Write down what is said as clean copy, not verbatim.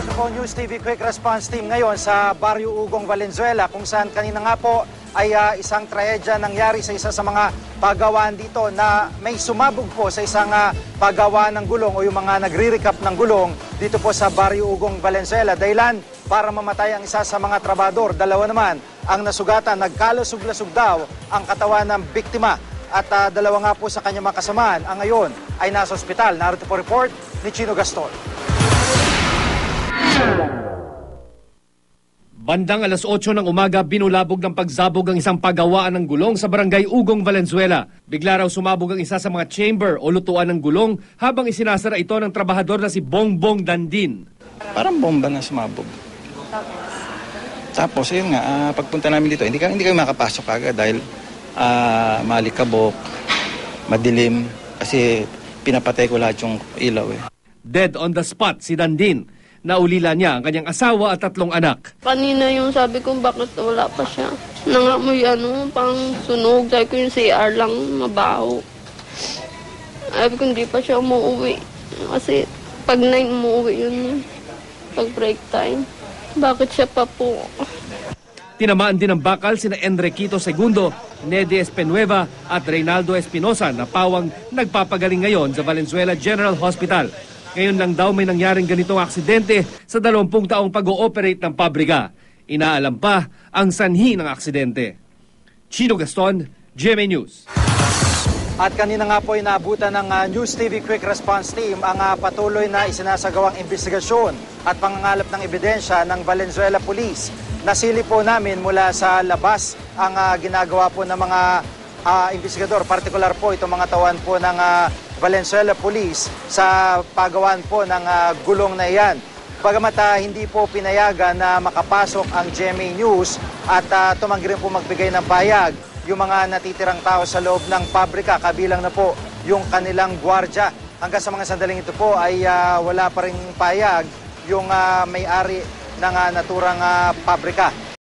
Narito po News TV Quick Response Team ngayon sa Barrio Ugong, Valenzuela kung saan kanina nga po ay isang trahedya nangyari sa isa sa mga pagawaan dito na may sumabog po sa isang pagawaan ng gulong o yung mga nagre-recap ng gulong dito po sa Barrio Ugong, Valenzuela. Dahilan para mamatay ang isa sa mga trabador. Dalawa naman ang nasugatan. Nagkalasug-lasug daw ang katawan ng biktima at dalawa nga po sa kanyang mga kasamaan ang ngayon ay nasa ospital. Narito po report ni Chino Gaston. Bandang alas 8 ng umaga, binulabog ng pagsabog ang isang pagawaan ng gulong sa barangay Ugong, Valenzuela. Bigla raw sumabog ang isa sa mga chamber o lutuan ng gulong habang isinasara ito ng trabahador na si Bongbong Dandin. Parang bomba na sumabog. Tapos yun nga, pagpunta namin dito, hindi kayo makapasok agad dahil malikabok, madilim, kasi pinapatay ko lahat yung ilaw eh. Dead on the spot si Dandin. Naulila niya ang kanyang asawa at 3 anak. Kanina yung sabi ko bakit wala pa siya. Nangamoy pang sunog. Sabi ko yung CR lang mabaho. Sabi ko hindi pa siya umuwi. Kasi pag 9 umuwi yun. Pag break time. Bakit siya pa po? Tinamaan din ng bakal sina Enriquito II, Nedy Espenueva at Reynaldo Espinosa na pawang nagpapagaling ngayon sa Valenzuela General Hospital. Ngayon lang daw may nangyaring ganitong aksidente sa 20 taong pag-ooperate ng pabrika. Inaalam pa ang sanhi ng aksidente. Chino Gaston, GMA News. At kanina nga po inaabutan ng News TV Quick Response Team ang patuloy na isinasagawang investigasyon at pangangalap ng ebidensya ng Valenzuela Police. Nasili po namin mula sa labas ang ginagawa po ng mga investigador, partikular po itong mga tawan po ng Valenzuela Police sa pagawaan po ng gulong na iyan. Bagamat hindi po pinayagan na makapasok ang GMA News at tumanggi rin po magbigay ng pahayag yung mga natitirang tao sa loob ng pabrika, kabilang na po yung kanilang gwardya. Hanggang sa mga sandaling ito po ay wala pa rin pahayag yung may-ari ng naturang pabrika.